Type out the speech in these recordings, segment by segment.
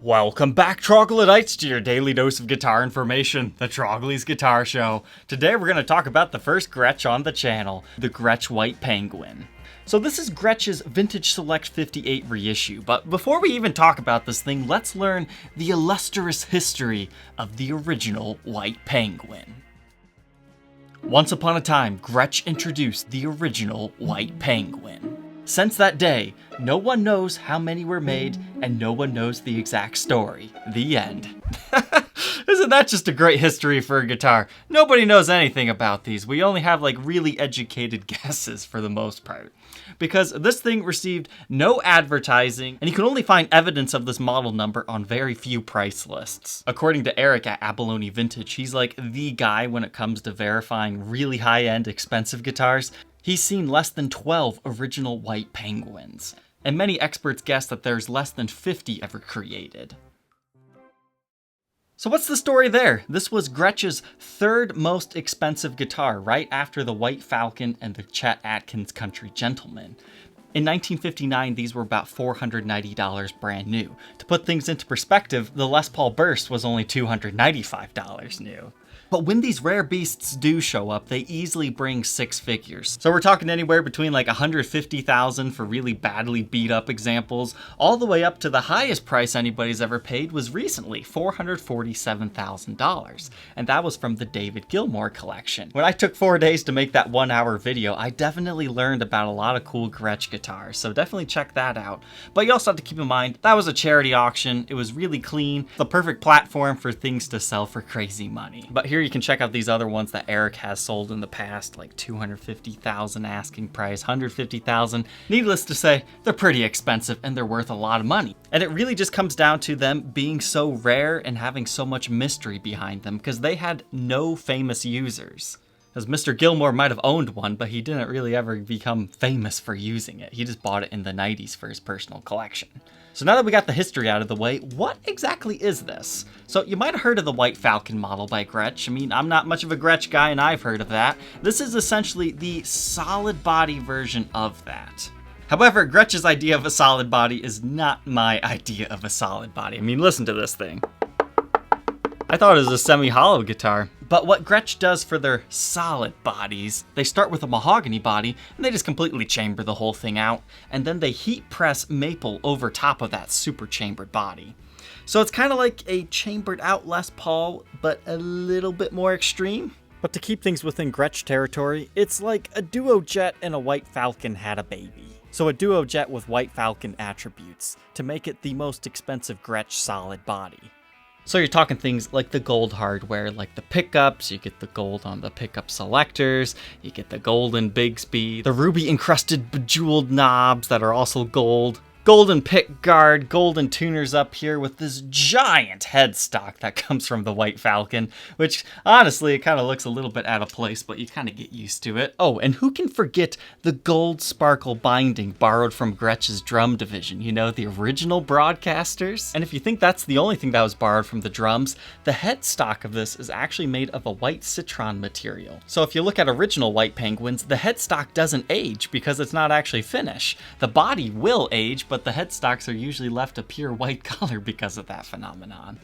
Welcome back, Troglodytes, to your daily dose of guitar information, the Trogly's Guitar Show. Today we're going to talk about the first Gretsch on the channel, the Gretsch White Penguin. So this is Gretsch's Vintage Select 58 reissue, but before we even talk about this thing, let's learn the illustrious history of the original White Penguin. Once upon a time, Gretsch introduced the original White Penguin. Since that day, no one knows how many were made, and no one knows the exact story. The end. Isn't that just a great history for a guitar? Nobody knows anything about these. We only have like really educated guesses for the most part. Because this thing received no advertising, and you can only find evidence of this model number on very few price lists. According to Eric at Abalone Vintage, he's like the guy when it comes to verifying really high-end expensive guitars. He's seen less than 12 original White Penguins, and many experts guess that there's less than 50 ever created. So what's the story there? This was Gretsch's third most expensive guitar, right after the White Falcon and the Chet Atkins Country Gentleman. In 1959, these were about $490 brand new. To put things into perspective, the Les Paul Burst was only $295 new. But when these rare beasts do show up, they easily bring six figures. So we're talking anywhere between like $150,000 for really badly beat up examples, all the way up to the highest price anybody's ever paid was recently, $447,000. And that was from the David Gilmour collection. When I took 4 days to make that 1 hour video, I definitely learned about a lot of cool Gretsch guitars, so definitely check that out. But you also have to keep in mind, that was a charity auction, it was really clean, the perfect platform for things to sell for crazy money. But here you can check out these other ones that Eric has sold in the past, like $250,000 asking price, $150,000. Needless to say, they're pretty expensive and they're worth a lot of money. And it really just comes down to them being so rare and having so much mystery behind them because they had no famous users. As Mr. Gilmour might have owned one, but he didn't really ever become famous for using it. He just bought it in the 90s for his personal collection. So now that we got the history out of the way, what exactly is this? So you might have heard of the White Falcon model by Gretsch. I mean, I'm not much of a Gretsch guy and I've heard of that. This is essentially the solid body version of that. However, Gretsch's idea of a solid body is not my idea of a solid body. I mean, listen to this thing. I thought it was a semi-hollow guitar. But what Gretsch does for their solid bodies, they start with a mahogany body and they just completely chamber the whole thing out, and then they heat press maple over top of that super chambered body. So it's kind of like a chambered out Les Paul, but a little bit more extreme. But to keep things within Gretsch territory, it's like a Duo Jet and a White Falcon had a baby. So a Duo Jet with White Falcon attributes to make it the most expensive Gretsch solid body. So you're talking things like the gold hardware, like the pickups, you get the gold on the pickup selectors, you get the golden Bigsby, the ruby encrusted bejeweled knobs that are also gold, golden pick guard, golden tuners up here with this giant headstock that comes from the White Falcon, which honestly, it kind of looks a little bit out of place, but you kind of get used to it. Oh, and who can forget the gold sparkle binding borrowed from Gretsch's drum division, you know, the original broadcasters? And if you think that's the only thing that was borrowed from the drums, the headstock of this is actually made of a white citron material. So if you look at original White Penguins, the headstock doesn't age because it's not actually finished. The body will age, but the headstocks are usually left a pure white color because of that phenomenon.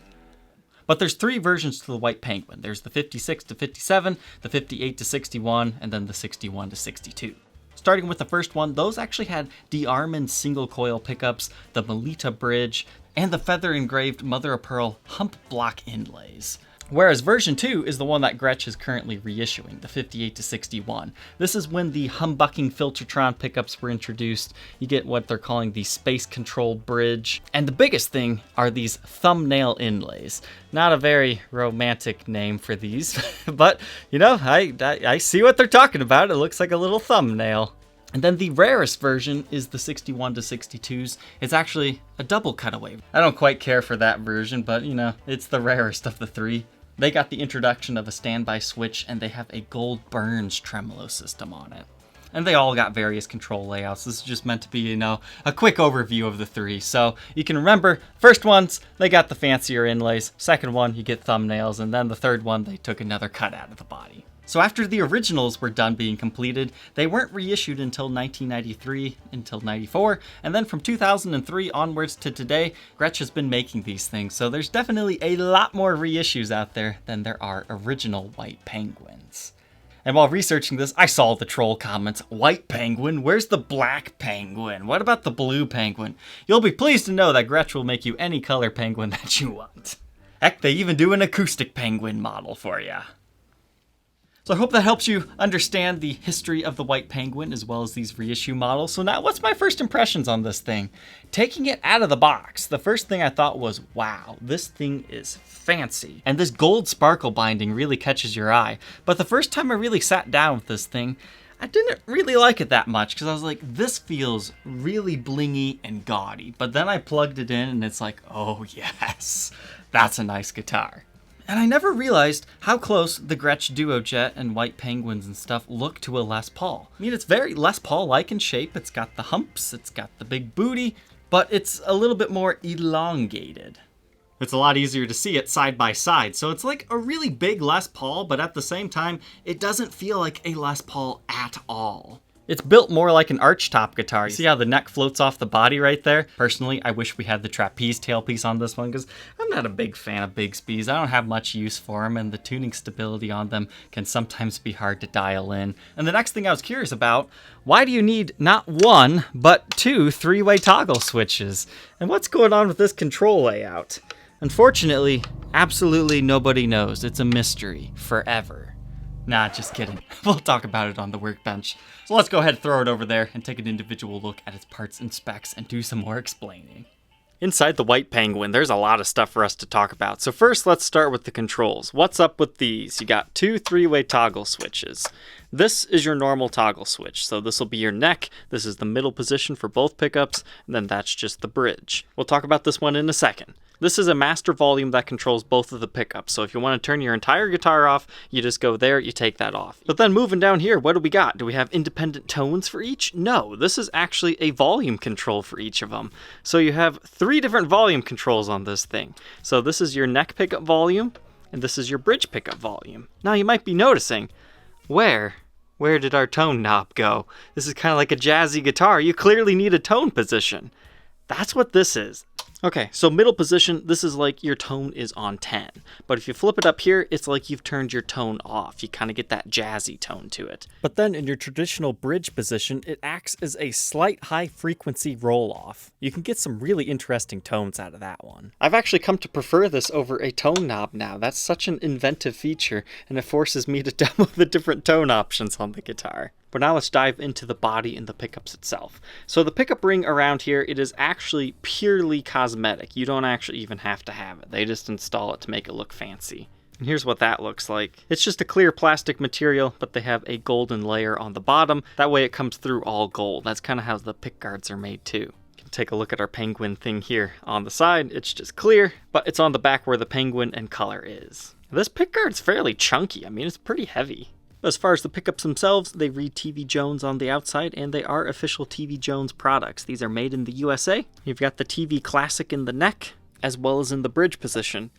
But there's three versions to the White Penguin. There's the 56 to 57, the 58 to 61, and then the 61 to 62. Starting with the first one, those actually had DeArmond single coil pickups, the Melita bridge, and the feather engraved mother of pearl hump block inlays. Whereas version 2 is the one that Gretsch is currently reissuing, the 58 to 61. This is when the humbucking Filtertron pickups were introduced. You get what they're calling the space control bridge. And the biggest thing are these thumbnail inlays. Not a very romantic name for these, but you know, I see what they're talking about. It looks like a little thumbnail. And then the rarest version is the 61 to 62s. It's actually a double cutaway. I don't quite care for that version, but you know, it's the rarest of the three. They got the introduction of a standby switch and they have a gold Burns tremolo system on it. And they all got various control layouts. This is just meant to be, you know, a quick overview of the three. So you can remember, first ones, they got the fancier inlays. Second one, you get thumbnails. And then the third one, they took another cut out of the body. So after the originals were done being completed, they weren't reissued until 1993, until 94, and then from 2003 onwards to today, Gretsch has been making these things, so there's definitely a lot more reissues out there than there are original White Penguins. And while researching this, I saw the troll comments, "White penguin? Where's the black penguin? What about the blue penguin?" You'll be pleased to know that Gretsch will make you any color penguin that you want. Heck, they even do an acoustic penguin model for ya. So I hope that helps you understand the history of the White Penguin as well as these reissue models. So now what's my first impressions on this thing? Taking it out of the box, the first thing I thought was, wow, this thing is fancy. And this gold sparkle binding really catches your eye. But the first time I really sat down with this thing, I didn't really like it that much because I was like, this feels really blingy and gaudy. But then I plugged it in and it's like, oh yes, that's a nice guitar. And I never realized how close the Gretsch Duo Jet and White Penguins and stuff look to a Les Paul. I mean, it's very Les Paul-like in shape. It's got the humps, it's got the big booty, but it's a little bit more elongated. It's a lot easier to see it side by side, so it's like a really big Les Paul, but at the same time, it doesn't feel like a Les Paul at all. It's built more like an archtop guitar. You see how the neck floats off the body right there? Personally, I wish we had the trapeze tailpiece on this one because I'm not a big fan of Bigsby's. I don't have much use for them, and the tuning stability on them can sometimes be hard to dial in. And the next thing I was curious about, why do you need not one, but two three-way toggle switches? And what's going on with this control layout? Unfortunately, absolutely nobody knows. It's a mystery forever. Nah, just kidding. We'll talk about it on the workbench. So let's go ahead and throw it over there and take an individual look at its parts and specs and do some more explaining. Inside the White Penguin, there's a lot of stuff for us to talk about. So first, let's start with the controls. What's up with these? You got two three-way toggle switches. This is your normal toggle switch. So this will be your neck. This is the middle position for both pickups. And then that's just the bridge. We'll talk about this one in a second. This is a master volume that controls both of the pickups. So if you want to turn your entire guitar off, you just go there, you take that off. But then moving down here, what do we got? Do we have independent tones for each? No, this is actually a volume control for each of them. So you have three different volume controls on this thing. So this is your neck pickup volume, and this is your bridge pickup volume. Now you might be noticing, where did our tone knob go? This is kind of like a jazzy guitar. You clearly need a tone position. That's what this is. Okay, so middle position, this is like your tone is on 10. But if you flip it up here, it's like you've turned your tone off. You kind of get that jazzy tone to it. But then in your traditional bridge position, it acts as a slight high frequency roll off. You can get some really interesting tones out of that one. I've actually come to prefer this over a tone knob now. That's such an inventive feature, and it forces me to demo the different tone options on the guitar. But now let's dive into the body and the pickups itself. So the pickup ring around here, it is actually purely cosmetic. You don't actually even have to have it. They just install it to make it look fancy. And here's what that looks like. It's just a clear plastic material, but they have a golden layer on the bottom. That way it comes through all gold. That's kind of how the pick guards are made too. You can take a look at our penguin thing here. On the side, it's just clear, but it's on the back where the penguin and color is. This pick guard's fairly chunky. I mean, it's pretty heavy. As far as the pickups themselves, they read TV Jones on the outside, and they are official TV Jones products. These are made in the USA. You've got the TV Classic in the neck, as well as in the bridge position.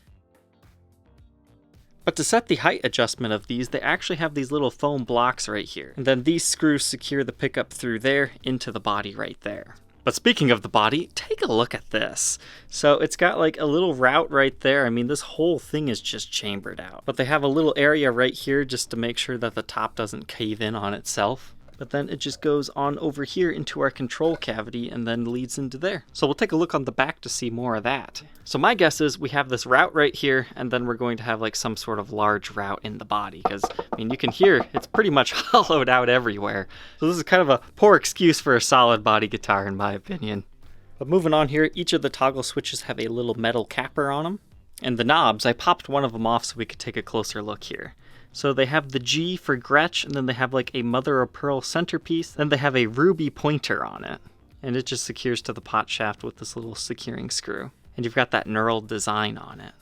But to set the height adjustment of these, they actually have these little foam blocks right here. And then these screws secure the pickup through there into the body right there. But speaking of the body, take a look at this. So it's got like a little route right there. I mean, this whole thing is just chambered out. But they have a little area right here just to make sure that the top doesn't cave in on itself. But then it just goes on over here into our control cavity and then leads into there. So we'll take a look on the back to see more of that. So my guess is we have this route right here, and then we're going to have like some sort of large route in the body, because I mean, you can hear it's pretty much hollowed out everywhere. So this is kind of a poor excuse for a solid body guitar in my opinion. But moving on here, each of the toggle switches have a little metal capper on them. And the knobs, I popped one of them off so we could take a closer look here. So they have the G for Gretsch, and then they have like a mother of pearl centerpiece, then they have a ruby pointer on it. And it just secures to the pot shaft with this little securing screw. And you've got that knurled design on it.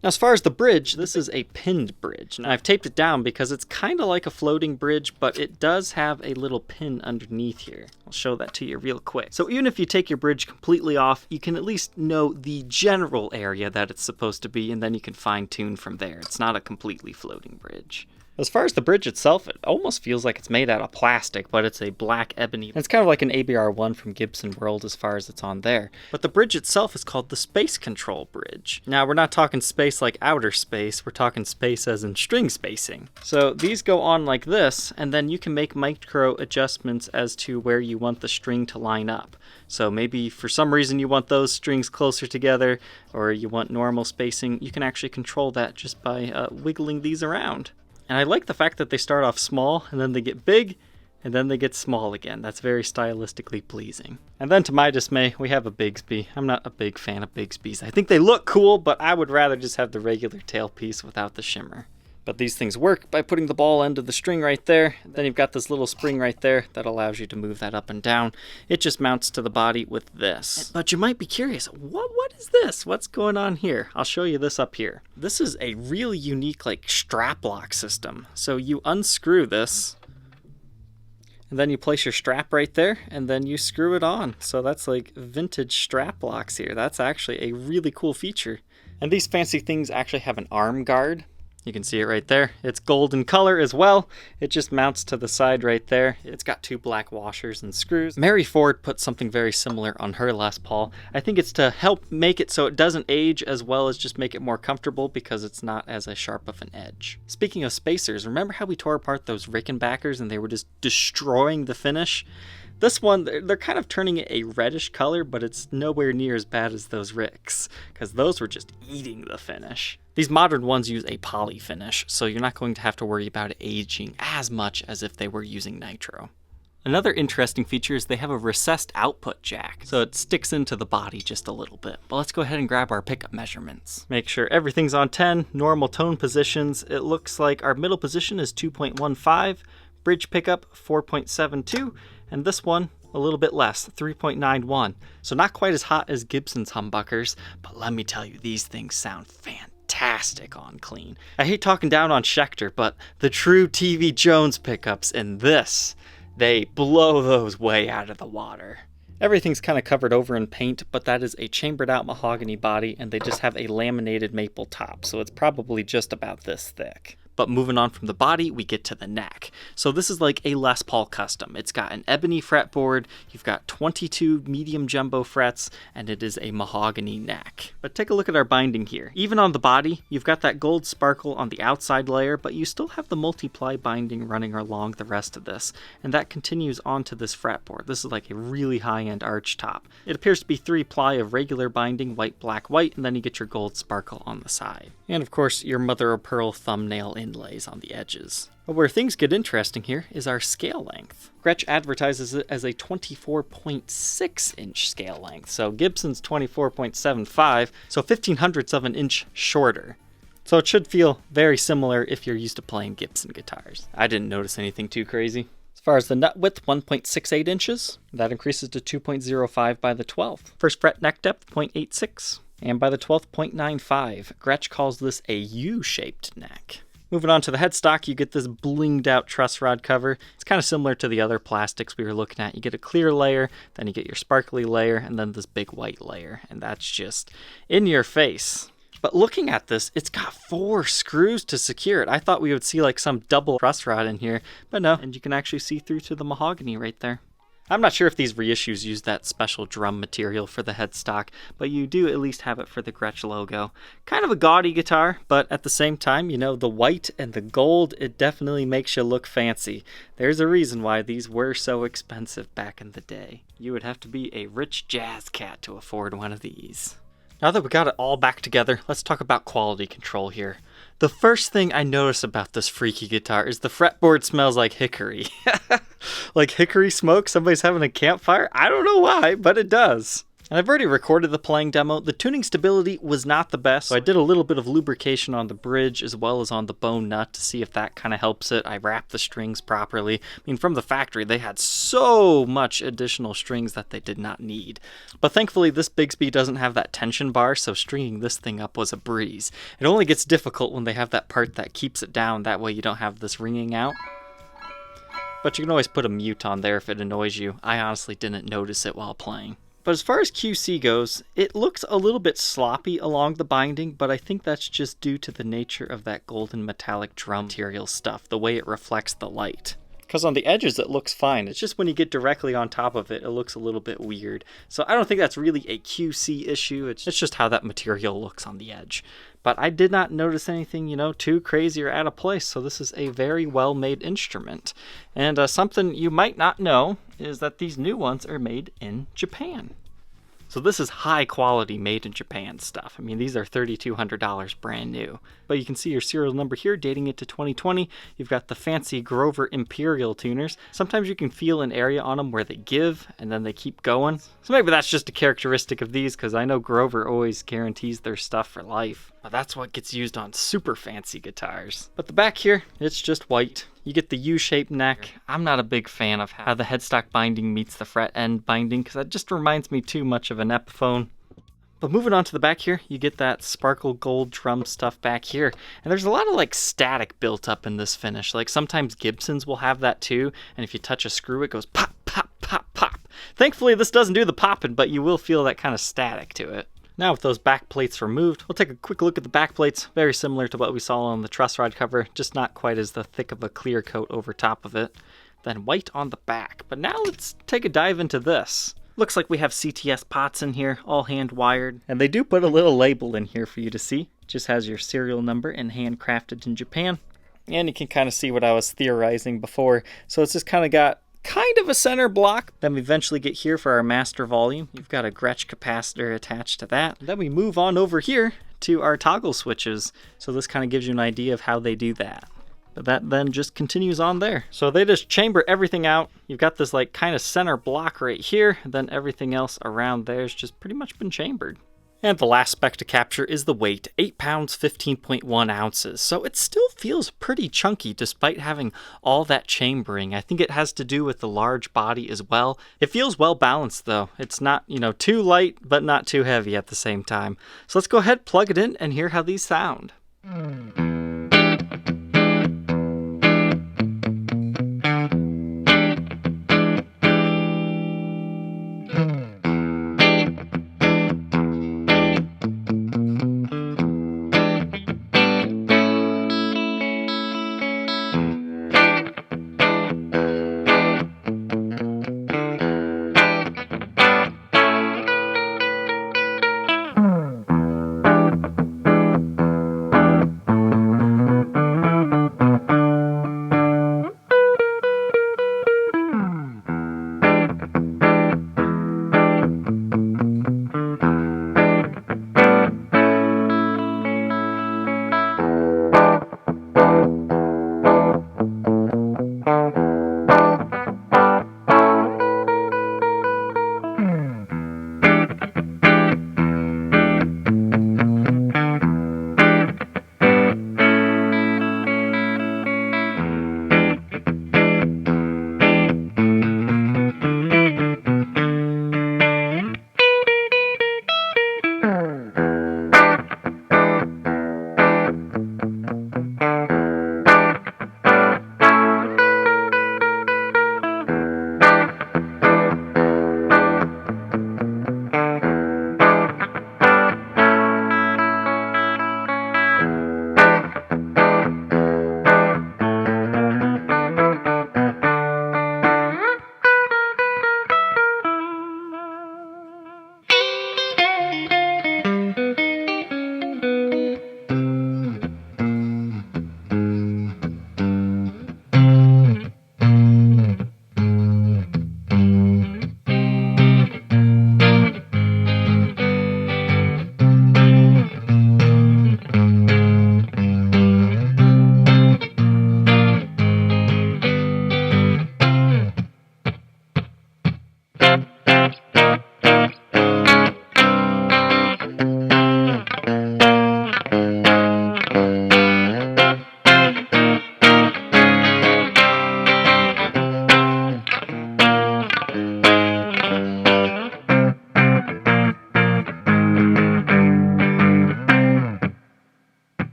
Now as far as the bridge, this is a pinned bridge. Now I've taped it down because it's kind of like a floating bridge, but it does have a little pin underneath here. I'll show that to you real quick. So even if you take your bridge completely off, you can at least know the general area that it's supposed to be, and then you can fine tune from there. It's not a completely floating bridge. As far as the bridge itself, it almost feels like it's made out of plastic, but it's a black ebony. And it's kind of like an ABR1 from Gibson World as far as it's on there. But the bridge itself is called the Space Control Bridge. Now, we're not talking space like outer space, we're talking space as in string spacing. So these go on like this, and then you can make micro adjustments as to where you want the string to line up. So maybe for some reason you want those strings closer together, or you want normal spacing, you can actually control that just by wiggling these around. And I like the fact that they start off small, and then they get big, and then they get small again. That's very stylistically pleasing. And then to my dismay, we have a Bigsby. I'm not a big fan of Bigsbys. I think they look cool, but I would rather just have the regular tailpiece without the shimmer. But these things work by putting the ball end of the string right there. Then you've got this little spring right there that allows you to move that up and down. It just mounts to the body with this. But you might be curious, what is this? What's going on here? I'll show you this up here. This is a really unique like strap lock system. So you unscrew this, and then you place your strap right there, and then you screw it on. So that's like vintage strap locks here. That's actually a really cool feature. And these fancy things actually have an arm guard. You can see it right there. It's gold in color as well. It just mounts to the side right there. It's got 2 black washers and screws. Mary Ford put something very similar on her Les Paul. I think it's to help make it so it doesn't age, as well as just make it more comfortable because it's not as sharp of an edge. Speaking of spacers, remember how we tore apart those Rickenbackers and they were just destroying the finish? This one, they're kind of turning it a reddish color, but it's nowhere near as bad as those Ricks, because those were just eating the finish. These modern ones use a poly finish, so you're not going to have to worry about it aging as much as if they were using nitro. Another interesting feature is they have a recessed output jack, so it sticks into the body just a little bit. But let's go ahead and grab our pickup measurements. Make sure everything's on 10, normal tone positions. It looks like our middle position is 2.15, bridge pickup 4.72, and this one a little bit less, 3.91. So not quite as hot as Gibson's humbuckers, but let me tell you, these things sound fantastic on clean. I hate talking down on Schecter, but the true TV Jones pickups in this, they blow those way out of the water. Everything's kind of covered over in paint, but that is a chambered out mahogany body, and they just have a laminated maple top, so it's probably just about this thick. But moving on from the body, we get to the neck. So this is like a Les Paul custom. It's got an ebony fretboard, you've got 22 medium jumbo frets, and it is a mahogany neck. But take a look at our binding here. Even on the body, you've got that gold sparkle on the outside layer, but you still have the multiply binding running along the rest of this. And that continues onto this fretboard. This is like a really high-end arch top. It appears to be 3-ply of regular binding, white, black, white, and then you get your gold sparkle on the side. And of course, your mother-of-pearl thumbnail inlays on the edges. But where things get interesting here is our scale length. Gretsch advertises it as a 24.6 inch scale length, so Gibson's 24.75, so 0.15 of an inch shorter. So it should feel very similar if you're used to playing Gibson guitars. I didn't notice anything too crazy. As far as the nut width, 1.68 inches. That increases to 2.05 by the 12th. First fret neck depth, 0.86. And by the 12th, 0.95. Gretsch calls this a U-shaped neck. Moving on to the headstock, you get this blinged out truss rod cover. It's kind of similar to the other plastics we were looking at. You get a clear layer, then you get your sparkly layer, and then this big white layer. And that's just in your face. But looking at this, it's got 4 screws to secure it. I thought we would see like some double truss rod in here, but no. And you can actually see through to the mahogany right there. I'm not sure if these reissues use that special drum material for the headstock, but you do at least have it for the Gretsch logo. Kind of a gaudy guitar, but at the same time, you know, the white and the gold, it definitely makes you look fancy. There's a reason why these were so expensive back in the day. You would have to be a rich jazz cat to afford one of these. Now that we got it all back together, let's talk about quality control here. The first thing I notice about this freaky guitar is the fretboard smells like hickory. Like hickory smoke? Somebody's having a campfire? I don't know why, but it does. And I've already recorded the playing demo. The tuning stability was not the best, so I did a little bit of lubrication on the bridge as well as on the bone nut to see if that kind of helps it. I wrapped the strings properly. I mean, from the factory, they had so much additional strings that they did not need. But thankfully, this Bigsby doesn't have that tension bar, so stringing this thing up was a breeze. It only gets difficult when they have that part that keeps it down. That way you don't have this ringing out. But you can always put a mute on there if it annoys you. I honestly didn't notice it while playing. But as far as QC goes, it looks a little bit sloppy along the binding, but I think that's just due to the nature of that golden metallic drum material stuff, the way it reflects the light. Because on the edges it looks fine, it's just when you get directly on top of it, it looks a little bit weird. So I don't think that's really a QC issue, it's just how that material looks on the edge. But I did not notice anything, too crazy or out of place, so this is a very well-made instrument. And something you might not know is that these new ones are made in Japan. So this is high quality made in Japan stuff. I mean, these are $3,200 brand new. But you can see your serial number here dating it to 2020. You've got the fancy Grover Imperial tuners. Sometimes you can feel an area on them where they give and then they keep going. So maybe that's just a characteristic of these, because I know Grover always guarantees their stuff for life. But that's what gets used on super fancy guitars. But the back here, it's just white. You get the U-shaped neck. I'm not a big fan of how the headstock binding meets the fret end binding, because that just reminds me too much of an Epiphone. But moving on to the back here, you get that sparkle gold drum stuff back here. And there's a lot of static built up in this finish. Like sometimes Gibsons will have that too, and if you touch a screw it goes pop, pop, pop, pop. Thankfully this doesn't do the popping, but you will feel that kind of static to it. Now with those back plates removed, we'll take a quick look at the back plates. Very similar to what we saw on the truss rod cover, just not quite as the thick of a clear coat over top of it. Then white on the back. But now let's take a dive into this. Looks like we have CTS pots in here, all hand wired. And they do put a little label in here for you to see. It just has your serial number and handcrafted in Japan. And you can kind of see what I was theorizing before. So it's just kind of a center block. Then we eventually get here for our master volume. You've got a Gretsch capacitor attached to that. Then we move on over here to our toggle switches. So this kind of gives you an idea of how they do that. But that then just continues on there. So they just chamber everything out. You've got this kind of center block right here. Then everything else around there has just pretty much been chambered. And the last spec to capture is the weight, 8 pounds, 15.1 ounces. So it still feels pretty chunky despite having all that chambering. I think it has to do with the large body as well. It feels well balanced though. It's not, too light, but not too heavy at the same time. So let's go ahead, plug it in, and hear how these sound.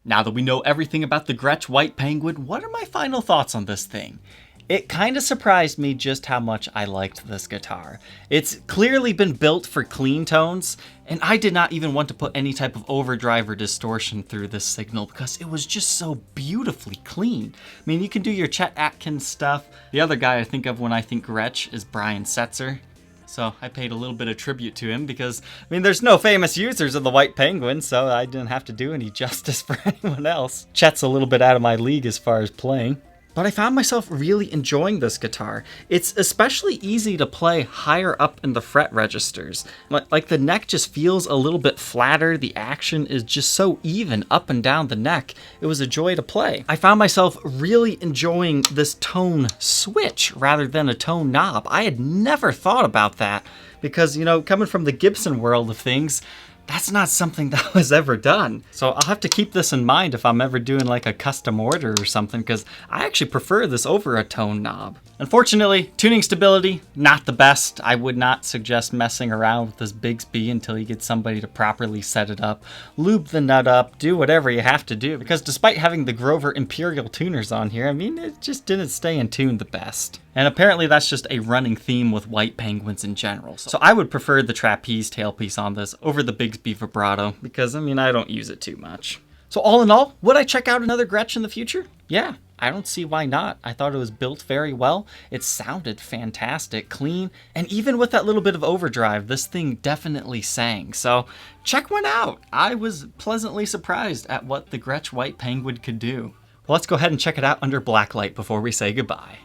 Now that we know everything about the Gretsch White Penguin, what are my final thoughts on this thing? It kind of surprised me just how much I liked this guitar. It's clearly been built for clean tones, and I did not even want to put any type of overdrive or distortion through this signal because it was just so beautifully clean. I mean, you can do your Chet Atkins stuff. The other guy I think of when I think Gretsch is Brian Setzer. So I paid a little bit of tribute to him because, I mean, there's no famous users of the White Penguin, so I didn't have to do any justice for anyone else. Chet's a little bit out of my league as far as playing. But I found myself really enjoying this guitar. It's especially easy to play higher up in the fret registers. Like the neck just feels a little bit flatter. The action is just so even up and down the neck. It was a joy to play. I found myself really enjoying this tone switch rather than a tone knob. I had never thought about that because, you know, coming from the Gibson world of things, that's not something that was ever done. So I'll have to keep this in mind if I'm ever doing like a custom order or something, because I actually prefer this over a tone knob. Unfortunately, tuning stability, not the best. I would not suggest messing around with this Bigsby until you get somebody to properly set it up. Lube the nut up, do whatever you have to do, because despite having the Grover Imperial tuners on here, I mean, it just didn't stay in tune the best. And apparently that's just a running theme with White Penguins in general. So I would prefer the trapeze tailpiece on this over the Bigsby vibrato, because I mean, I don't use it too much. So all in all, would I check out another Gretsch in the future? Yeah, I don't see why not. I thought it was built very well. It sounded fantastic, clean, and even with that little bit of overdrive, this thing definitely sang. So check one out. I was pleasantly surprised at what the Gretsch White Penguin could do. Well, let's go ahead and check it out under Blacklight before we say goodbye.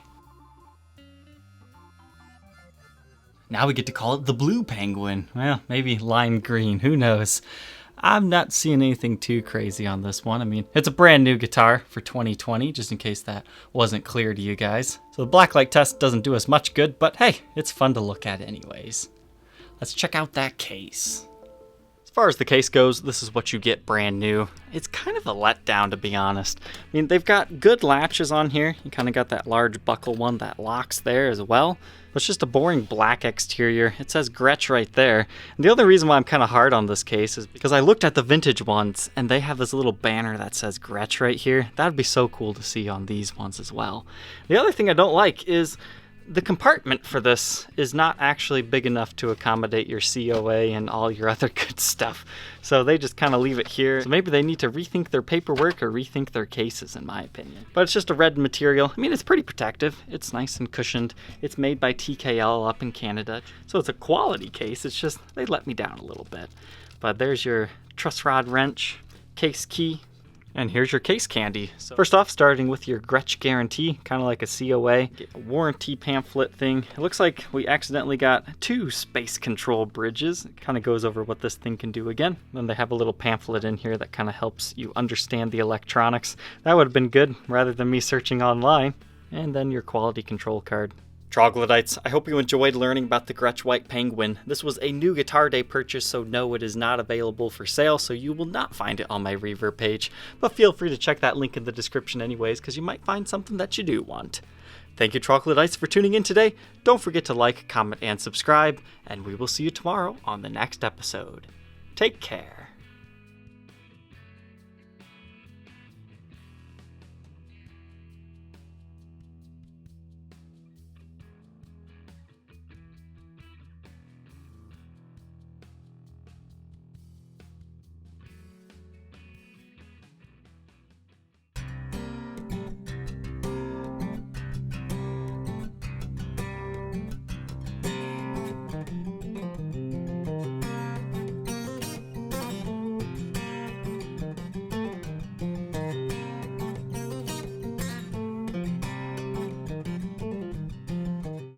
Now we get to call it the Blue Penguin. Well, maybe lime green, who knows? I'm not seeing anything too crazy on this one. I mean, it's a brand new guitar for 2020, just in case that wasn't clear to you guys. So the Blacklight Test doesn't do us much good, but hey, it's fun to look at anyways. Let's check out that case. As far as the case goes, this is what you get brand new. It's kind of a letdown, to be honest. I mean, they've got good latches on here. You kind of got that large buckle one that locks there as well. But it's just a boring black exterior. It says Gretsch right there. And the other reason why I'm kind of hard on this case is because I looked at the vintage ones and they have this little banner that says Gretsch right here. That would be so cool to see on these ones as well. The other thing I don't like is the compartment for this is not actually big enough to accommodate your COA and all your other good stuff. So they just kind of leave it here. So maybe they need to rethink their paperwork or rethink their cases, in my opinion. But it's just a red material. I mean, it's pretty protective. It's nice and cushioned. It's made by TKL up in Canada. So it's a quality case. It's just they let me down a little bit. But there's your truss rod wrench, case key, and here's your case candy. So first off, starting with your Gretsch guarantee, kind of like a COA. Get a warranty pamphlet thing. It looks like we accidentally got 2 space control bridges. It kind of goes over what this thing can do again. Then they have a little pamphlet in here that kind of helps you understand the electronics. That would have been good rather than me searching online. And then your quality control card. Troglodytes, I hope you enjoyed learning about the Gretsch White Penguin. This was a new Guitar Day purchase, so no, it is not available for sale, so you will not find it on my Reverb page. But feel free to check that link in the description anyways, because you might find something that you do want. Thank you, Troglodytes, for tuning in today. Don't forget to like, comment, and subscribe, and we will see you tomorrow on the next episode. Take care.